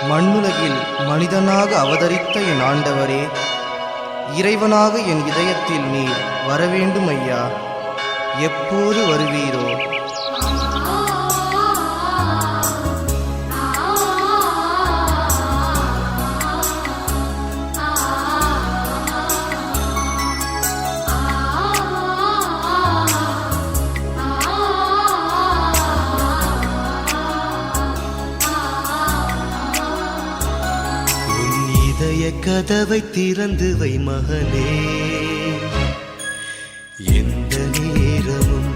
மண்ணுலகில் மனிதனாக அவதரித்த என் ஆண்டவரே, இறைவனாக என் இதயத்தில் நீர் வரவேண்டும் ஐயா. எப்போது வருவீரோ? கதவை திறந்து வை மகனே, எந்த நேரமும்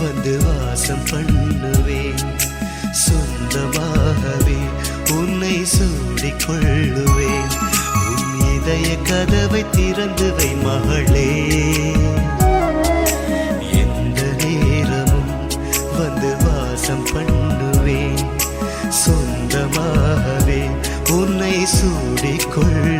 வந்து வாசம் பண்ணுவேன். சொந்தமாகவே உன்னை சூடிக்கொள்ளுவேன். உன் இதய கதவை திறந்து வை மகளே, எந்த நேரமும் வந்து வாசம் பண்ணுவேன். சொந்தமாகவே உன்னை சூடிக்கொள்ளுவேன்.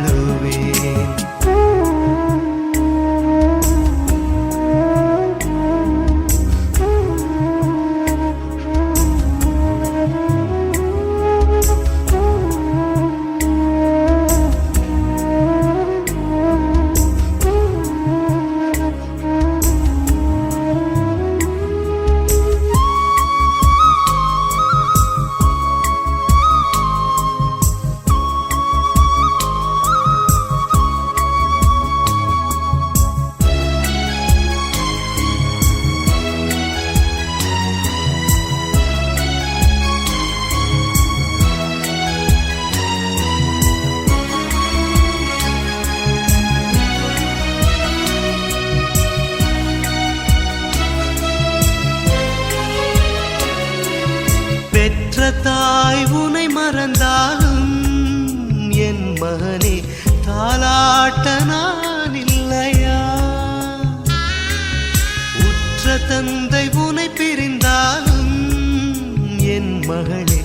தாய் உனை மறந்தாலும் என் மகனே தாலாட்ட நான் இல்லையா? உற்ற தந்தை உனை பிரிந்தாலும் என் மகளே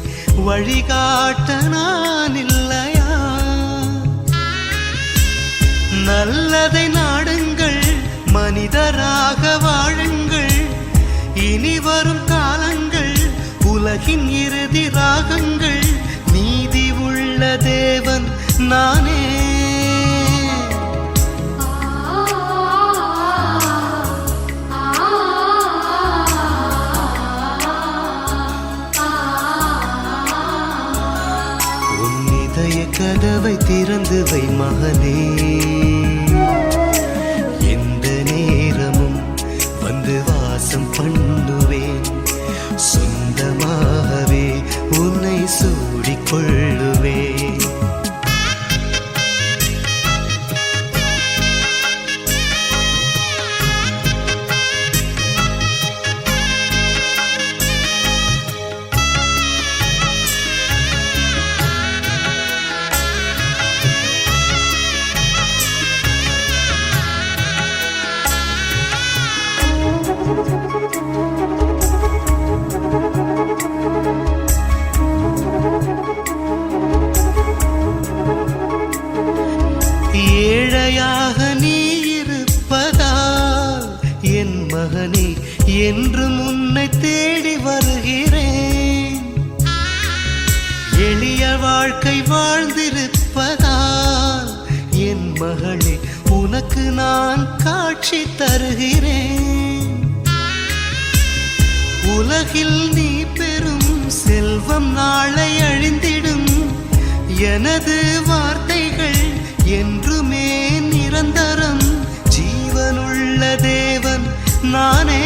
வழிகாட்ட நான் இல்லையா? நல்லதை நாடுங்கள், மனிதராக வாழுங்கள். இனி வரும் காலங்கள் உலகின் இறுதி ராகங்கள். நீதி உள்ள தேவன் நானே. உன் இதய கதவை திறந்து வை மகனே, எந்த நேரமும் வந்து வாசம் பண்ணுவேன். சொந்தமாகவே உன்னை சூடிக்கொள்ளுவேன். ஏழையாக நீ இருப்பதால் என் மகனே என்றும் உன்னை தேடி வருகிறேன். எளிய வாழ்க்கை வாழ்ந்திருப்பதால் என் மகளே உனக்கு நான் காட்சி தருகிறேன். உலகில் நீ பெறும் செல்வம் நாளை அழிந்திடும். எனது வார்த்தைகள் என்றுமே நிரந்தரம். ஜீவனுள்ள தேவன் நானே.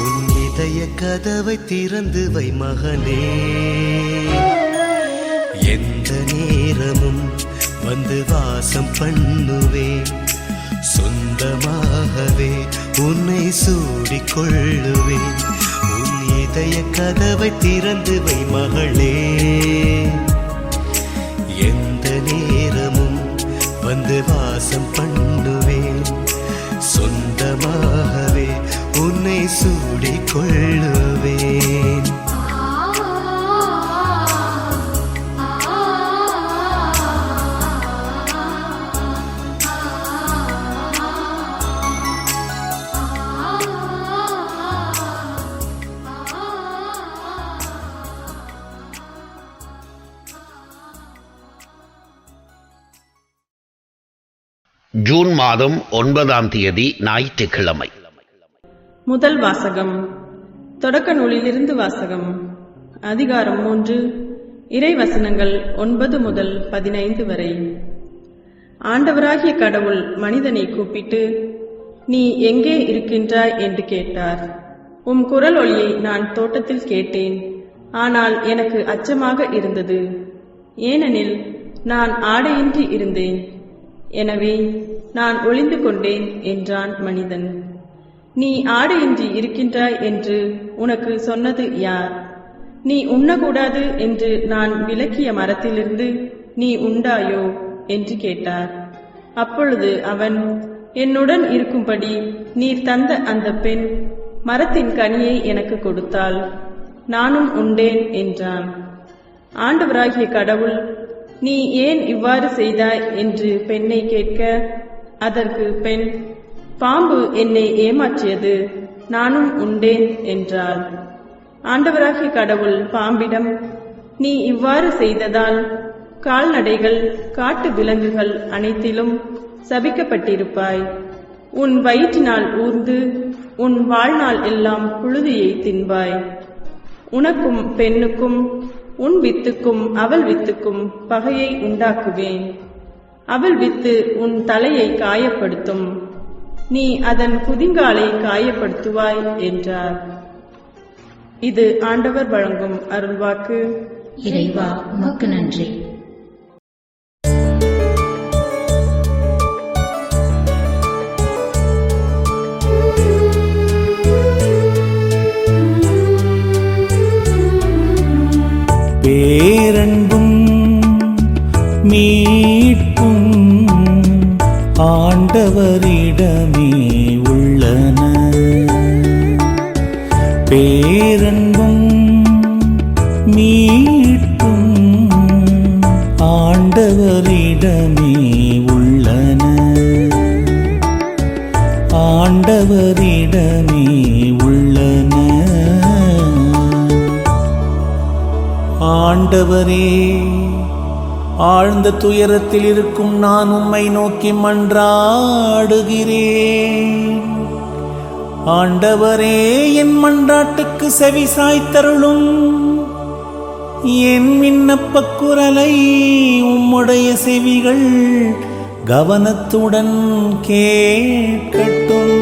உன் இதய கதவை திறந்து வை மகனே, எந்த நேரமும் வந்து வாசம் பண்ணுவேன். சொந்தமாகவே உன்னை சூடிக்கொள்ளுவேன். உன் இதய கதவை திறந்து வை மகளே, எந்த நேரமும் வந்து வாசம் பண்ணுவேன். சொந்தமாகவே உன்னை சூடிக்கொள்ளுவேன். ஜூன் மாதம் 9ஆம் தேதி ஞாயிற்றுக்கிழமை. முதல் வாசகம். தொடக்க நூலிலிருந்து வாசகம். அதிகாரம் 3, இறைவசனங்கள் 9 முதல் 15 வரை. ஆண்டவராகிய கடவுள் மனிதனை கூப்பிட்டு, நீ எங்கே இருக்கின்றாய் என்று கேட்டார். உம் குரல் ஒலியை நான் தோட்டத்தில் கேட்டேன். ஆனால் எனக்கு அச்சமாக இருந்தது, ஏனெனில் நான் ஆடையின்றி இருந்தேன். எனவே நான் ஒளிந்து கொண்டேன் என்றான் மனிதன். நீ ஆடையின்றி இருக்கின்றாய் என்று உனக்கு சொன்னது யார்? நீ உண்ணக்கூடாது என்று நான் விலக்கிய மரத்திலிருந்து நீ உண்டாயோ என்று கேட்டார். அப்பொழுது அவன், என்னுடன் இருக்கும்படி நீர் தந்த அந்த பெண் மரத்தின் கனியை எனக்கு கொடுத்தாள், நானும் உண்டேன் என்றான். ஆண்டவராகிய கடவுள், நீ ஏன் இவ்வாறு செய்தாய் என்று பெண்ணை கேட்க, அதற்கு பெண், பாம்பு என்னை ஏமாற்றியது, நானும் உண்டேன் என்றாள். ஆண்டவராகிய கடவுள் பாம்பிடம், நீ இவ்வாறு செய்ததால் கால்நடைகள், காட்டு விலங்குகள் அனைத்திலும் சபிக்கப்பட்டிருப்பாய். உன் வயிற்றினால் ஊர்ந்து உன் வாழ்நாள் எல்லாம் புழுதியை தின்பாய். உனக்கும் பெண்ணுக்கும் உன் வித்துக்கும் அவள் வித்துக்கும் பகையை உண்டாக்குவேன். அவள் வித்து உன் தலையை காயப்படுத்தும், நீ அதன் குதிங்காலை காயப்படுத்துவாய் என்றார். இது ஆண்டவர் வழங்கும் அருள்வாக்கு. இறைவா, உமக்கு நன்றி. பேரன்பும் மீட்பும் ஆண்டவரிடமே உள்ளன. பேரன்பும் மீட்பும் ஆண்டவரிடமே உள்ளன. ஆண்டவரிடமே உள்ளன. ஆண்டவரே, ஆழ்ந்த துயரத்தில் இருக்கும் நான் உம்மை நோக்கி மன்றாடுகிறேன். ஆண்டவரே, என் மன்றாட்டுக்கு செவி சாய்த்தருளும். என் விண்ணப்பக் குரலை உம்முடைய செவிகள் கவனத்துடன் கேட்கட்டும்.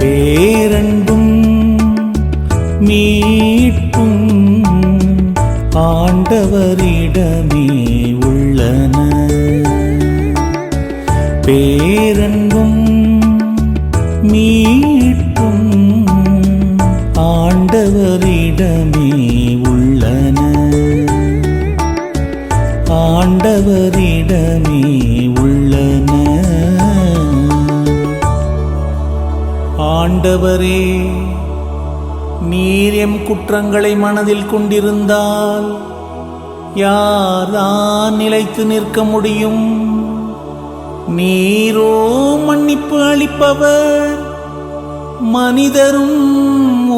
பேரன்பும் மீட்பும் ஆண்டவரிடமே உள்ளன. பேரன்பும் மீட்பும் ஆண்டவரிடமே உள்ளன. ஆண்டவரிடமே உள்ளன. ஆண்டவரே, நீர் எம் குற்றங்களை மனதில் கொண்டிருந்தால் யார்தான் நிலைத்து நிற்க முடியும்? நீரோ மன்னிப்பு அளிப்பவர், மனிதரும்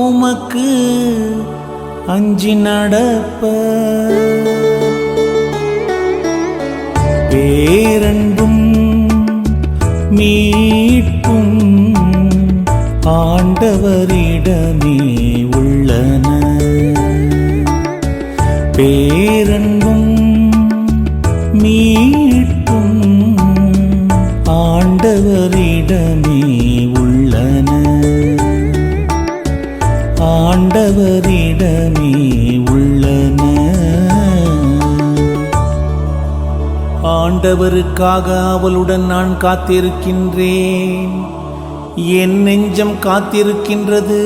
உமக்கு அஞ்சி நடப்பர். பேரன்பும் மீட்பும் ஆண்டவரிடமே உள்ளன. பேரன்பும் மீட்பும் ஆண்டவரிடமே உள்ளன. ஆண்டவரிடமே உள்ளன. ஆண்டவருக்காக அவளுடன் நான் காத்திருக்கின்றேன். என் நெஞ்சம் காத்திருக்கின்றது.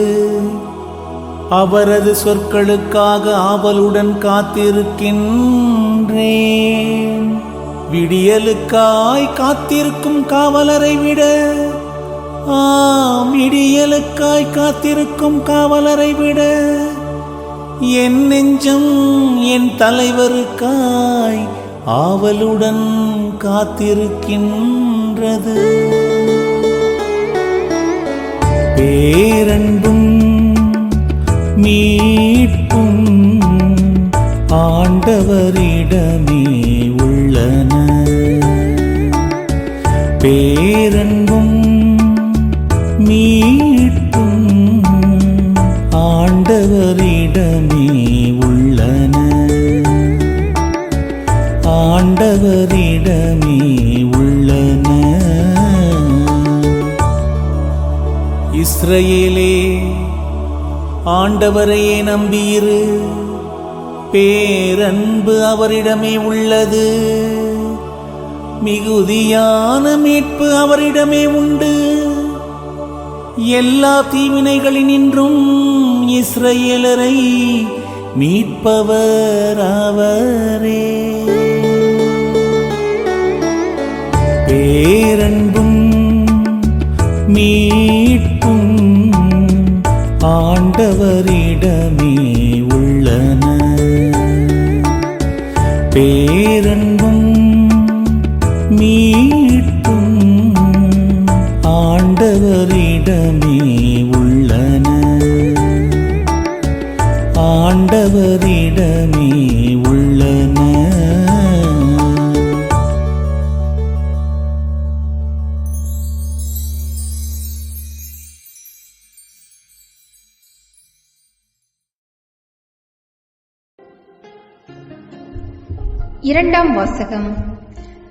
அவரது சொற்களுக்காக ஆவலுடன் காத்திருக்கின்றேன். விடியலுக்காய் காத்திருக்கும் காவலரை விட, விடியலுக்காய் காத்திருக்கும் காவலரை விட என் நெஞ்சம் என் தலைவருக்காய் ஆவலுடன் காத்திருக்கின்றது. பேரன்பும் மீட்பும் ஆண்டவரிடமே உள்ளன. பேரன்பும் மீட்பும் ஆண்டவரிடமே உள்ளன, ஆண்டவரிடமே உள்ளன. இஸ்ரவேலே, ஆண்டவரையே நம்பியிரு, பேரன்பு அவரிடமே உள்ளது, மிகுதியான மீட்பு அவரிடமே உண்டு. எல்லா தீவினைகளினின்றும் இஸ்ரவேலரை மீட்பவர் அவரே. பேரன்பும் மீட்பும் ஆண்டவரிடமே உள்ளன, பேரன்பும் மீட்பும் ஆண்டவரிடமே உள்ளன, ஆண்டவரிடமே உள்ளன. இரண்டாம் வாசகம்.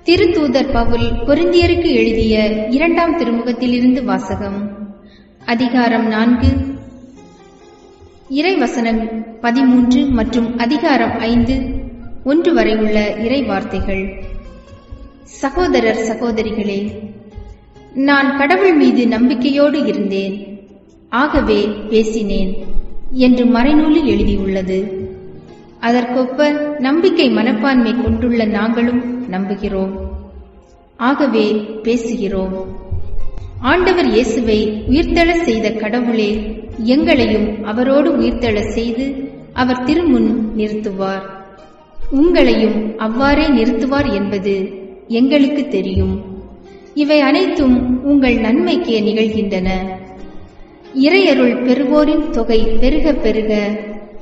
திருத்தூதர் பவுல் கொரிந்தியருக்கு எழுதிய இரண்டாம் திருமுகத்திலிருந்து வாசகம். அதிகாரம் 4, இறைவசனம் 13 மற்றும் அதிகாரம் 5, 1 வரை உள்ள இறை வார்த்தைகள். சகோதரர் சகோதரிகளே, நான் கடவுள் மீது நம்பிக்கையோடு இருந்தேன், ஆகவே பேசினேன் என்று மறைநூலில் எழுதியுள்ளது. அதற்கொப்ப நம்பிக்கை மனப்பான்மை கொண்டுள்ள நாங்களும் நம்புகிறோம், ஆகவே பேசுகிறோம். ஆண்டவர் இயேசுவை உயிர்த்தெழ செய்த கடவுளே எங்களையும் அவரோடு உயிர்த்தெழ செய்து அவர் திருமுன் நிறுத்துவார். உங்களையும் அவ்வாறே நிறுத்துவார் என்பது எங்களுக்கு தெரியும். இவை அனைத்தும் உங்கள் நன்மைக்கே நிகழ்கின்றன. இறையருள் பெறுவோரின் தொகை பெருக பெருக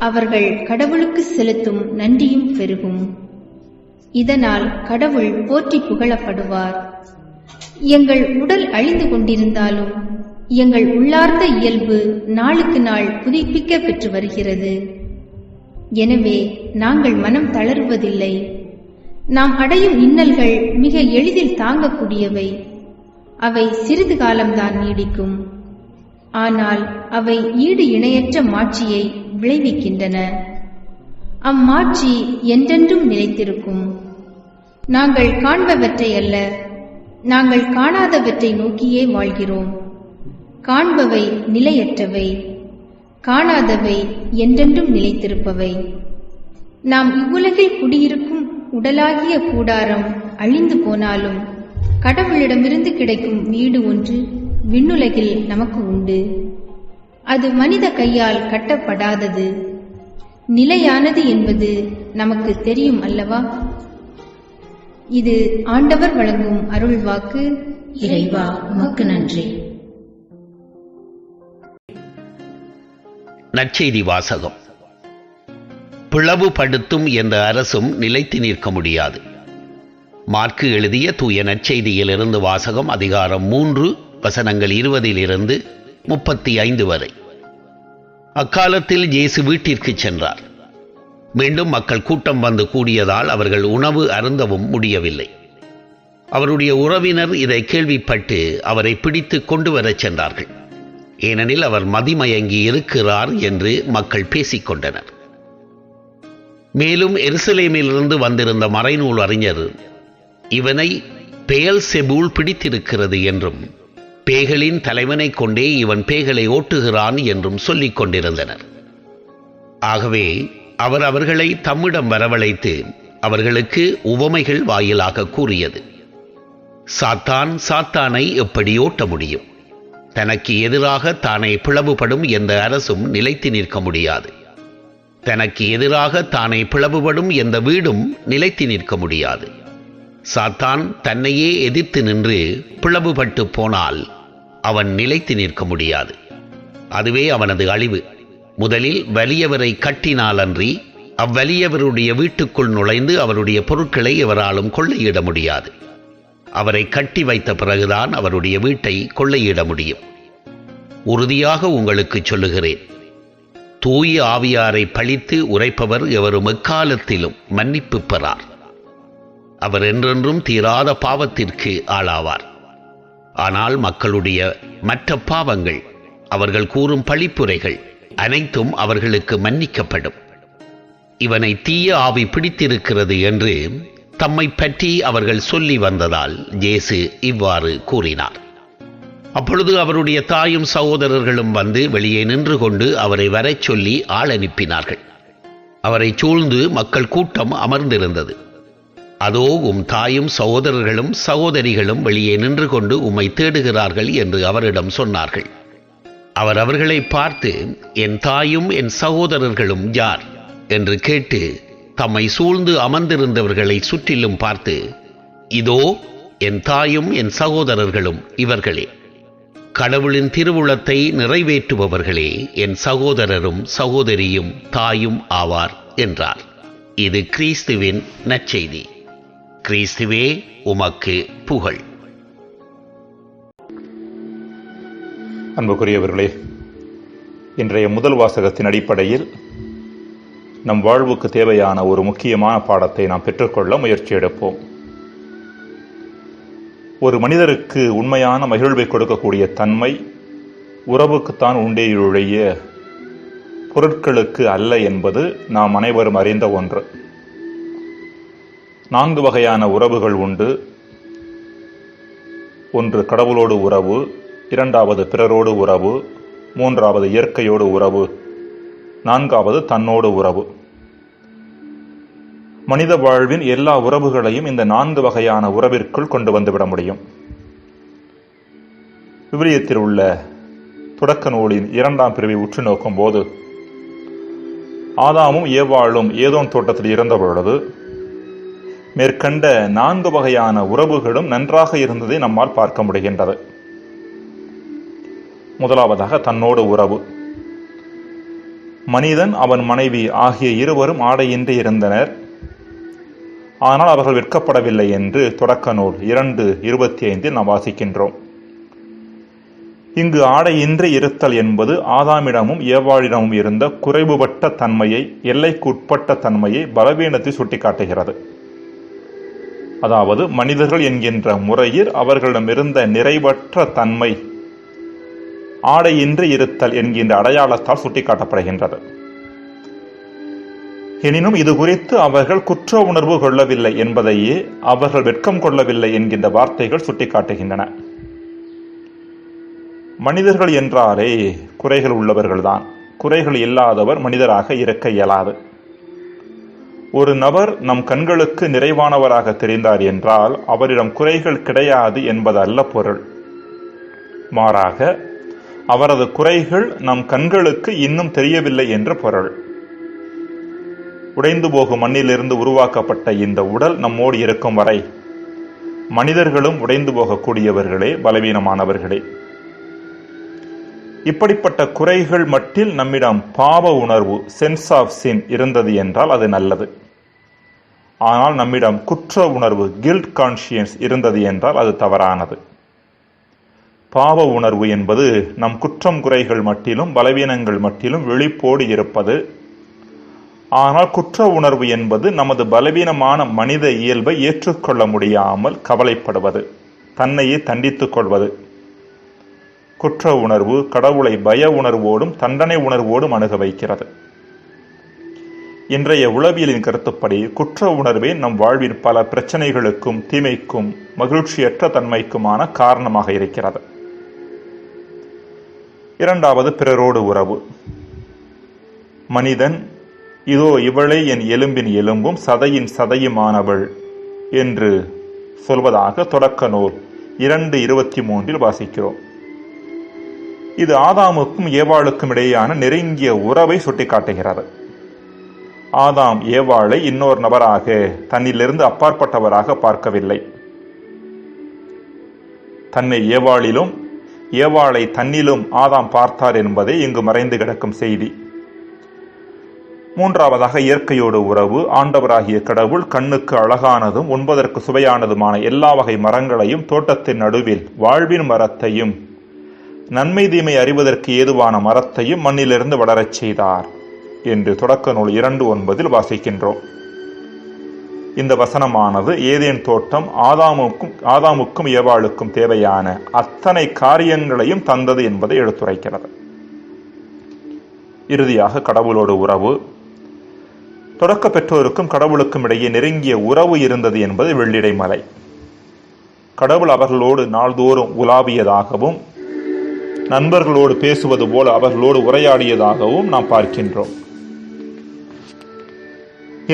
அவர்கள் கடவுளுக்கு செலுத்தும் நன்றியும் பெருகும். இதனால் கடவுள் போற்றி புகழப்படுவார். எங்கள் உடல் அழிந்து கொண்டிருந்தாலும் எங்கள் உள்ளார்ந்த இயல்பு நாளுக்கு நாள் புதுப்பிக்க பெற்று வருகிறது. எனவே நாங்கள் மனம் தளருவதில்லை. நாம் அடையும் இன்னல்கள் மிக எளிதில் தாங்கக்கூடியவை. அவை சிறிது காலம்தான் நீடிக்கும். ஆனால் அவை ஈடு இணையற்ற மாட்சியை விளைவிக்கின்றன. அம்மாட்சி என்றென்றும் நிலைத்திருக்கும். நாங்கள் காண்பவற்றை அல்ல, நாங்கள் காணாதவற்றை நோக்கியே வாழ்கிறோம். காண்பவை நிலையற்றவை, காணாதவை என்றென்றும் நிலைத்திருப்பவை. நாம் இவ்வுலகில் குடியிருக்கும் உடலாகிய கூடாரம் அழிந்து போனாலும் கடவுளிடமிருந்து கிடைக்கும் வீடு ஒன்று விண்ணுலகில் நமக்கு உண்டு. அது மனித கையால் கட்டப்படாதது, நிலையானது என்பது நமக்கு தெரியும் அல்லவா? இது ஆண்டவர் வழங்கும் அருள்வாக்கு. இறைவா உமக்கு நன்றி. நற்செய்தி வாசகம். பிளவுபடுத்தும் எந்த அரசும் நிலைத்து நிற்க முடியாது. மார்க்கு எழுதிய தூய நற்செய்தியிலிருந்து வாசகம். அதிகாரம் 3 வசனங்கள் 20 to 35 வரை. அக்காலத்தில் இயேசு வீட்டிற்கு சென்றார். மீண்டும் மக்கள் கூட்டம் வந்து கூடியதால் அவர்கள் உணவு அருந்தவும் முடியவில்லை. அவருடைய உறவினர் இதை கேள்விப்பட்டு அவரை பிடித்து கொண்டு வரச் சென்றார்கள். ஏனெனில் அவர் மதிமயங்கி இருக்கிறார் என்று மக்கள் பேசிக்கொண்டனர். மேலும் எருசலேமிலிருந்து வந்திருந்த மறைநூல் அறிஞர் இவனை பெயல்செபூல் பிடித்திருக்கிறது என்றும் பேய்களின் தலைவனை கொண்டே இவன் பேய்களை ஓட்டுகிறான் என்றும் சொல்லிக் கொண்டிருந்தனர். ஆகவே அவர் அவர்களை தம்மிடம் வரவழைத்து அவர்களுக்கு உவமைகள் வாயிலாக கூறியது. சாத்தான் சாத்தானை எப்படி ஓட்ட முடியும்? தனக்கு எதிராக தானே பிளவுபடும் எந்த அரசும் நிலைத்து நிற்க முடியாது. தனக்கு எதிராக தானே பிளவுபடும் எந்த வீடும் நிலைத்து நிற்க முடியாது. சாத்தான் தன்னையே எதிர்த்து நின்று பிளவுபட்டு போனால் அவன் நிலைத்து நிற்க முடியாது. அதுவே அவனது அழிவு. முதலில் வலியவரை கட்டினாலன்றி அவ்வலியவருடைய வீட்டுக்குள் நுழைந்து அவருடைய பொருட்களை எவராலும் கொள்ளையிட முடியாது. அவரை கட்டி வைத்த பிறகுதான் அவருடைய வீட்டை கொள்ளையிட முடியும். உறுதியாக உங்களுக்கு சொல்லுகிறேன், தூய ஆவியாரை பழித்து உரைப்பவர் எவரும் எக்காலத்திலும் மன்னிப்பு பெறார். அவர் என்றென்றும் தீராத பாவத்திற்கு ஆளாவார். ஆனால் மக்களுடைய மற்ற பாவங்கள், அவர்கள் கூறும் பழிப்புரைகள் அனைத்தும் அவர்களுக்கு மன்னிக்கப்படும். இவனை தீய ஆவி பிடித்திருக்கிறது என்று தம்மை பற்றி அவர்கள் சொல்லி வந்ததால் இயேசு இவ்வாறு கூறினார். அப்பொழுது அவருடைய தாயும் சகோதரர்களும் வந்து வெளியே நின்று கொண்டு அவரை வரச் சொல்லி ஆள் அனுப்பினார்கள். அவரை சூழ்ந்து மக்கள் கூட்டம் அமர்ந்திருந்தது. அதோ தாயும் சகோதரர்களும் சகோதரிகளும் வெளியே நின்று கொண்டு உம்மை தேடுகிறார்கள் என்று அவரிடம் சொன்னார்கள். அவர் அவர்களை பார்த்து, என் தாயும் என் சகோதரர்களும் யார் என்று கேட்டு தம்மை சூழ்ந்து அமர்ந்திருந்தவர்களை சுற்றிலும் பார்த்து, இதோ என் தாயும் என் சகோதரர்களும் இவர்களே, கடவுளின் திருவுளத்தை நிறைவேற்றுபவர்களே என் சகோதரரும் சகோதரியும் தாயும் ஆவார் என்றார். இது கிறிஸ்துவின் நற்செய்தி. கிறிஸ்துவே உமக்கு புகழ். அன்புக்குரியவர்களே, இன்றைய முதல் வாசகத்தின் அடிப்படையில் நம் வாழ்வுக்கு தேவையான ஒரு முக்கியமான பாடத்தை நாம் பெற்றுக்கொள்ள முயற்சி எடுப்போம். ஒரு மனிதருக்கு உண்மையான மகிழ்வை கொடுக்கக்கூடிய தன்மை உறவுக்குத்தான் உண்டேயுடைய பொருட்களுக்கு அல்ல என்பது நாம் அனைவரும் அறிந்த ஒன்று. 4 வகையான உறவுகள் உண்டு. ஒன்று கடவுளோடு உறவு, 2வது பிறரோடு உறவு, 3வது இயற்கையோடு உறவு, 4வது தன்னோடு உறவு. மனித வாழ்வின் எல்லா உறவுகளையும் இந்த 4 வகையான உறவிற்குள் கொண்டு வந்துவிட முடியும். விவிலியத்தில் உள்ள தொடக்க நூலின் 2ஆம் பிரிவை உற்று நோக்கும் போது, ஆதாமும் ஏவாளும் ஏதோன் தோட்டத்தில் இருந்த பொழுது மேற்கண்ட 4 வகையான உறவுகளும் நன்றாக இருந்ததை நம்மால் பார்க்க முடிகின்றது. முதலாவதாக தன்னோடு உறவு. மனிதன் அவன் மனைவி ஆகிய இருவரும் ஆடையின்றி இருந்தனர். ஆனால் அவர்கள் வெட்கப்படவில்லை என்று தொடக்க நூல் 2:25 நாம் வாசிக்கின்றோம். இங்கு ஆடையின்றி இருத்தல் என்பது ஆதாமிடமும் ஏவாளிடமும் இருந்த குறைவுபட்ட தன்மையை, எல்லைக்குட்பட்ட தன்மையை, பலவீனத்தை சுட்டிக்காட்டுகிறது. அதாவது மனிதர்கள் என்கின்ற முறையில் அவர்களிடமிருந்த நிறைவற்ற தன்மை ஆடையின்றி இருத்தல் என்கின்ற அடையாளத்தால் சுட்டிக்காட்டப்படுகின்றது. எனினும் இது குறித்து அவர்கள் குற்ற உணர்வு கொள்ளவில்லை என்பதையே அவர்கள் வெட்கம் கொள்ளவில்லை என்கின்ற வார்த்தைகள் சுட்டிக்காட்டுகின்றன. மனிதர்கள் என்றாலே குறைகள் உள்ளவர்கள்தான். குறைகள் இல்லாதவர் மனிதராக இருக்க இயலாது. ஒரு நபர் நம் கண்களுக்கு நிறைவானவராக தெரிந்தார் என்றால் அவரிடம் குறைகள் கிடையாது என்பது அல்ல பொருள். மாறாக அவரது குறைகள் நம் கண்களுக்கு இன்னும் தெரியவில்லை என்று பொருள். உடைந்து போகும் மண்ணிலிருந்து உருவாக்கப்பட்ட இந்த உடல் நம்மோடு இருக்கும் வரை மனிதர்களும் உடைந்து போகக்கூடியவர்களே, பலவீனமானவர்களே. இப்படிப்பட்ட குறைகள் மட்டில் நம்மிடம் பாவ உணர்வு, சென்ஸ் ஆஃப் சின் இருந்தது என்றால் அது நல்லது. ஆனால் நம்மிடம் குற்ற உணர்வு, கில்ட் கான்ஷியன்ஸ் இருந்தது என்றால் அது தவறானது. பாவ உணர்வு என்பது நம் குற்றம் குறைகள் மட்டிலும் பலவீனங்கள் மட்டிலும் விழிப்போடு இருப்பது. ஆனால் குற்ற உணர்வு என்பது நமது பலவீனமான மனித இயல்பை ஏற்றுக்கொள்ள முடியாமல் கவலைப்படுவது, தன்னையே தண்டித்துக் கொள்வது. குற்ற உணர்வு கடவுளை பய உணர்வோடும் தண்டனை உணர்வோடும் அணுக வைக்கிறது. இன்றைய உளவியலின் கருத்துப்படி குற்ற உணர்வே நம் வாழ்வின் பல பிரச்சனைகளுக்கும் தீமைக்கும் மகிழ்ச்சியற்ற தன்மைக்குமான காரணமாக இருக்கிறது. 2வது பிறரோடு உறவு. மனிதன் இதோ இவளே என் எலும்பின் எலும்பும் சதையின் சதையுமானவள் என்று சொல்வதாக தொடக்க நூல் 2:23 வாசிக்கிறோம். இது ஆதாமுக்கும் ஏவாளுக்கும் இடையேயான நெருங்கிய உறவை சுட்டிக்காட்டுகிறது. ஆதாம் ஏவாளை இன்னொரு நபராக, தன்னிலிருந்து அப்பாற்பட்டவராக பார்க்கவில்லை. தன்னை ஏவாளிலும் ஏவாளை தன்னிலும் ஆதாம் பார்த்தார் என்பதே இங்கு மறைந்து கிடக்கும் செய்தி. மூன்றாவதாக இயற்கையோடு உறவு. ஆண்டவராகிய கடவுள் கண்ணுக்கு அழகானதும் உண்பதற்கு சுவையானதுமான எல்லா வகை மரங்களையும் தோட்டத்தின் நடுவில் வாழ்வின் மரத்தையும் நன்மை தீமை அறிவதற்கு ஏதுவான மரத்தையும் மண்ணிலிருந்து வளரச் செய்தார் என்று தொடக்க நூல் 2:9 வாசிக்கின்றோம். இந்த வசனமானது ஏதேன் தோட்டம் ஆதாமுக்கும் ஏவாளுக்கும் தேவையான அத்தனை காரியங்களையும் தந்தது என்பதை எடுத்துரைக்கிறது. இறுதியாக கடவுளோடு உறவு. தொடக்க பெற்றோருக்கும் கடவுளுக்கும் இடையே நெருங்கிய உறவு இருந்தது என்பது வெள்ளிடை மலை. கடவுள் அவர்களோடு நாள்தோறும் உலாவியதாகவும் நண்பர்களோடு பேசுவது போல அவர்களோடு உரையாடியதாகவும் நாம் பார்க்கின்றோம்.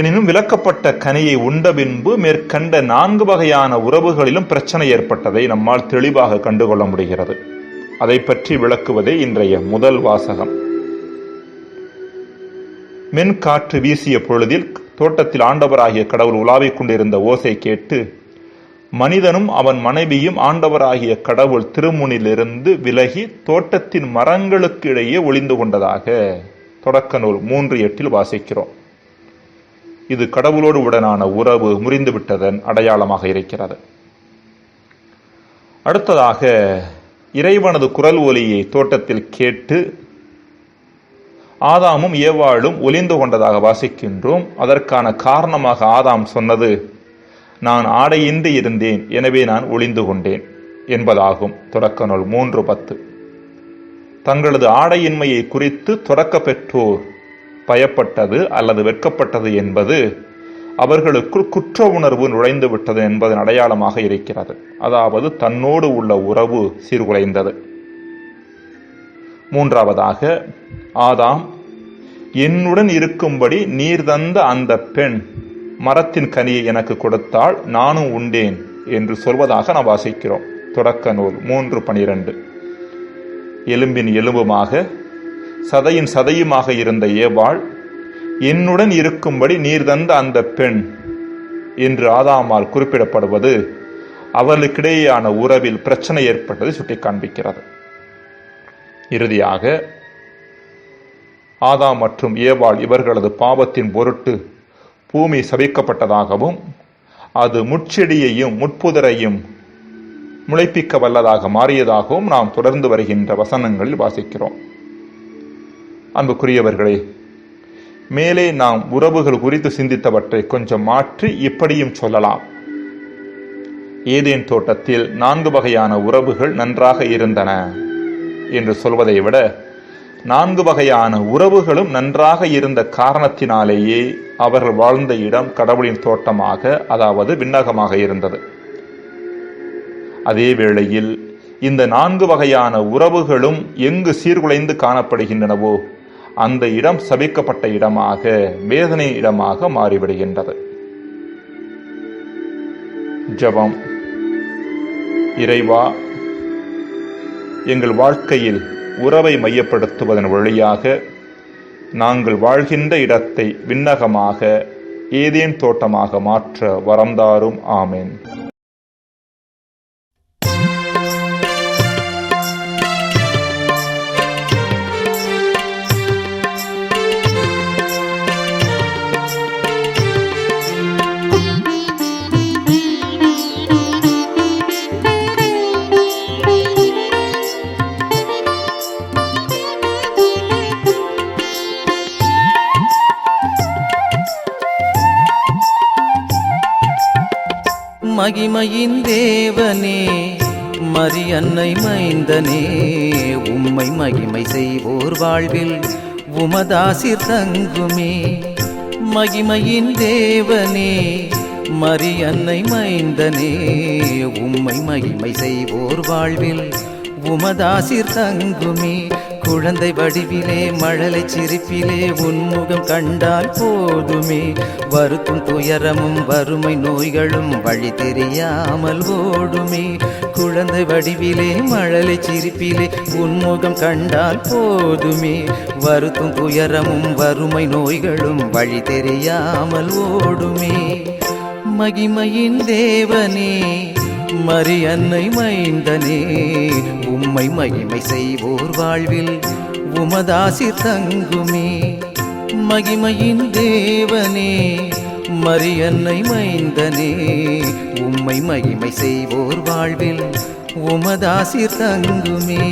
எனினும் விலக்கப்பட்ட கனியை உண்ட பின்பு மேற்கண்ட 4 வகையான உறவுகளிலும் பிரச்சனை ஏற்பட்டதை நம்மால் தெளிவாக கண்டுகொள்ள முடிகிறது. அதை பற்றி விளக்குவதே இன்றைய முதல் வாசகம். மென்காற்று வீசிய பொழுதில் தோட்டத்தில் ஆண்டவராகிய கடவுள் உலாவிக் கொண்டிருந்த ஓசை கேட்டு மனிதனும் அவன் மனைவியும் ஆண்டவராகிய கடவுள் திருமுனிலிருந்து விலகி தோட்டத்தின் மரங்களுக்கு இடையே ஒளிந்து கொண்டதாக தொடக்க நூல் 3:8 வாசிக்கிறோம். இது கடவுளோடு உடனான உறவு முறிந்துவிட்டதன் அடையாளமாக இருக்கிறது. அடுத்ததாக இறைவனது குரல் ஒலியை தோட்டத்தில் கேட்டு ஆதாமும் ஏவாளும் ஒளிந்து கொண்டதாக வாசிக்கின்றோம். அதற்கான காரணமாக ஆதாம் சொன்னது, நான் ஆடையின்றி இருந்தேன், எனவே நான் ஒளிந்து கொண்டேன் என்பதாகும். தொடக்க நூல் 3:10. தங்களது ஆடையின்மையை குறித்து தொடக்க பெற்றோர் பயப்பட்டது அல்லது வெட்கப்பட்டது என்பது அவர்களுக்குள் குற்ற உணர்வு நுழைந்து விட்டது என்பதன் அடையாளமாக இருக்கிறது. அதாவது தன்னோடு உள்ள உறவு சீர்குலைந்தது. மூன்றாவதாக ஆதாம், என்னுடன் இருக்கும்படி நீர் தந்த அந்த பெண் மரத்தின் கனியை எனக்கு கொடுத்தால் நானும் உண்டேன் என்று சொல்வதாக நாம் வாசிக்கிறோம். தொடக்க நூல் 3:12. எலும்பின் எலும்புமாக சதையின் சதையுமாக இருந்த ஏவாள், என்னுடன் இருக்கும்படி நீர் தந்த அந்த பெண் என்று ஆதாமால் குறிப்பிடப்படுவது அவர்களுக்கிடையேயான உறவில் பிரச்சனை ஏற்பட்டதை சுட்டி காண்பிக்கிறது. இறுதியாக ஆதாம் மற்றும் ஏவாள் இவர்களது பாவத்தின் பொருட்டு பூமி சபிக்கப்பட்டதாகவும் அது முட்செடியையும் முட்புதரையும் முளைப்பிக்க வல்லதாக மாறியதாகவும் நாம் தொடர்ந்து வருகின்ற வசனங்களில் வாசிக்கிறோம். அன்புக்குரியவர்களே, மேலே நாம் உறவுகள் குறித்து சிந்தித்தவற்றை கொஞ்சம் மாற்றி இப்படியும் சொல்லலாம். ஏதேன் தோட்டத்தில் 4 வகையான உறவுகள் நன்றாக இருந்தன என்று சொல்வதை விட 4 வகையான உறவுகளும் நன்றாக இருந்த காரணத்தினாலேயே அவர்கள் வாழ்ந்த இடம் கடவுளின் தோட்டமாக, அதாவது விண்ணகமாக இருந்தது. அதே வேளையில் இந்த 4 வகையான உறவுகளும் எங்கு சீர்குலைந்து காணப்படுகின்றனவோ அந்த இடம் சபிக்கப்பட்ட இடமாக, வேதனை இடமாக மாறிவிடுகின்றது. ஜெபம். இறைவா, எங்கள் வாழ்க்கையில் உறவை மையப்படுத்துவதன் வழியாக நாங்கள் வாழ்கின்ற இடத்தை விண்ணகமாக, ஏதேன் தோட்டமாக மாற்ற வரம் தாரும். ஆமென். மகிமையின் தேவனே, மரியன்னை மைந்தனே, உம்மை மகிமை செய்வோர் வாழ்வில் உமதாசிர் தங்குமே. மகிமையின் தேவனே, மரியன்னை மைந்தனே, உம்மை மகிமை செய்வோர் வாழ்வில் உமதாசிர் தங்குமே. குழந்தை வடிவிலே மழலை சிரிப்பிலே உன்முகம் கண்டால் போதுமே. வருத்தும் துயரமும் வறுமை நோய்களும் வழி தெரியாமல் ஓடுமே. குழந்தை வடிவிலே மழலை சிரிப்பிலே உன்முகம் கண்டால் போதுமே. வருத்தும் துயரமும் வறுமை நோய்களும் வழி தெரியாமல் ஓடுமே. மகிமையின் தேவனே, மரியன்னை மைந்தனே, உம்மை மகிமை செய்வோர் வாழ்வில் உமதாசிர் தங்குமே. மகிமையின் தேவனே மரியன்னை மைந்தனே உம்மை மகிமை செய்வோர் வாழ்வில் உமதாசிர் தங்குமே.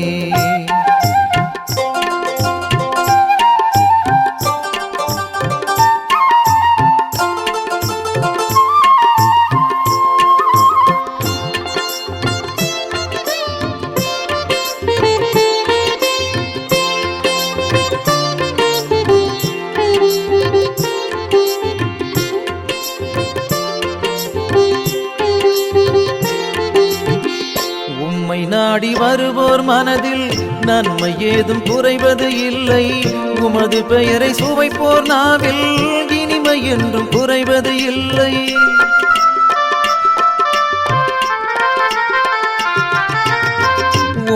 நாடி வருவோர் மனதில் நன்மை ஏதும் குறைவது இல்லை. உமது பெயரை சுவைப்போர் நாவில் இனிமை என்றும் குறைவது இல்லை.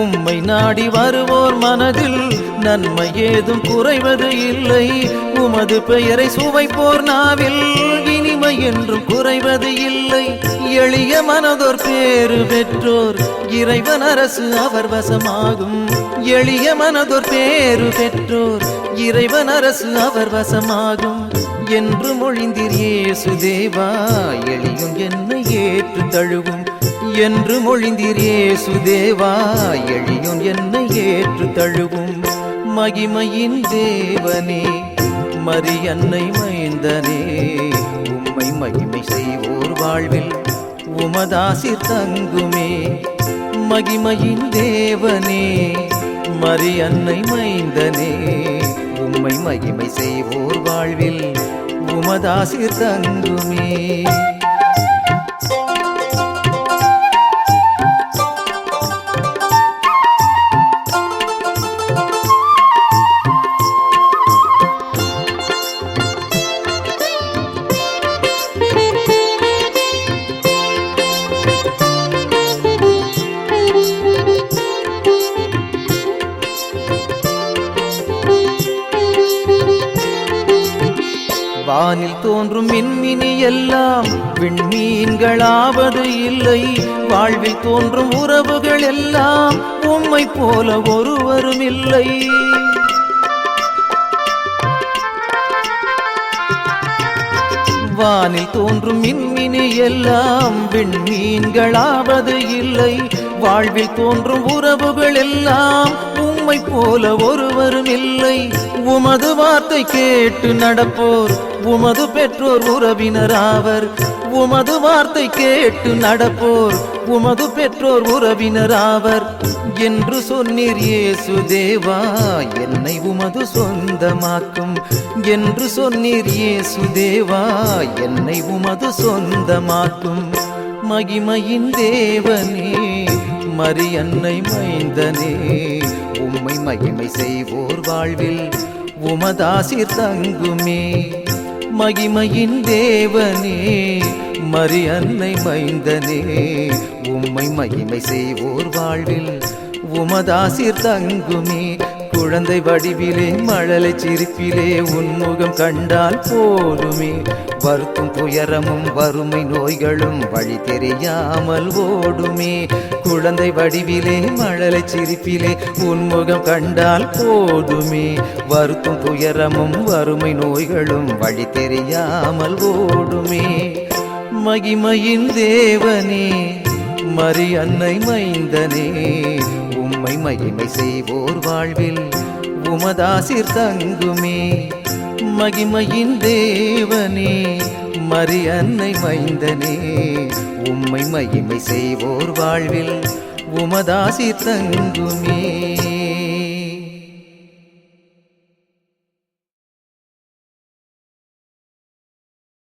உம்மை நாடி வருவோர் மனதில் நன்மை ஏதும் குறைவது இல்லை. உமது பெயரை சுவைப்போர் நாவில் இனிமை என்றும் குறைவது இல்லை. எளிய மனதோர் பேறு பெற்றோர் இறைவன் அரசு அவர் வசமாகும். எளிய மனதோர் பேறு பெற்றோர் இறைவன் அரசு அவர் வசமாகும் என்று மொழிந்தீர் இயேசு தேவா. எளியும் என்னை ஏற்று தழுவும் என்று மொழிந்தீர் இயேசு தேவா. எளியும் என்னை ஏற்று தழுவும். மகிமையின் தேவனே மரியன்னை மைந்தனே உம்மை மகிமை செய்வோர் வாழ்வில் உமதாசிர் தங்குமே. மகிமையின் தேவனே மரியன்னை மைந்தனே உம்மை மகிமை செய்வோர் வாழ்வில் உமதாசிர் தங்குமே. வானில் தோன்றும் மின்மினி எல்லாம் விண்மீன்களாவது இல்லை. வாழ்வில் தோன்றும் உறவுகள் எல்லாம் உம்மை போல ஒருவரும் இல்லை. வானில் தோன்றும் மின்மினி எல்லாம் விண்மீன்களாவது இல்லை. வாழ்வில் தோன்றும் உறவுகள் எல்லாம் உம்மை போல ஒருவரும் இல்லை. உமது வார்த்தை கேட்டு நடப்போர் உமது பெற்றோர் உறவினராவர். உமது வார்த்தை கேட்டு நடப்போர் உமது பெற்றோர் உறவினராவர் என்று சொன்னீர் இயேசு தேவா. என்னை உமது சொந்தமாக்கும் என்று சொன்னீர் இயேசு தேவா. என்னை உமது சொந்தமாக்கும். மகிமையின் தேவனே மரியன்னை மைந்தனே உம்மை மகிமை செய்வோர் வாழ்வில் உமதாசிர் தங்குமே. மகிமையின் தேவனே மரியன்னை மைந்தனே உம்மை மகிமை செய்வோர் வாழ்வில் உமதாசிர் தங்குமே. குழந்தை வடிவிலே மழலை சிரிப்பிலே உன்முகம் கண்டால் போதுமே. வருத்தும் துயரமும் வறுமை நோய்களும் வழி தெரியாமல் ஓடுமே. குழந்தை வடிவிலே மழலை சிரிப்பிலே உன்முகம் கண்டால் போதுமே. வருத்தும் துயரமும் வறுமை நோய்களும் வழி தெரியாமல் ஓடுமே. மகிமையின் தேவனே மரியன்னை மைந்தனே உம்மை மகிமை செய்வோர் வாழ்வில் உமதாசிர் தங்குமே. மகிமையின் தேவனே மரியன்னை மைந்தனே உம்மை மகிமை செய்வோர் வாழ்வில் உமதாசிர் தங்குமே.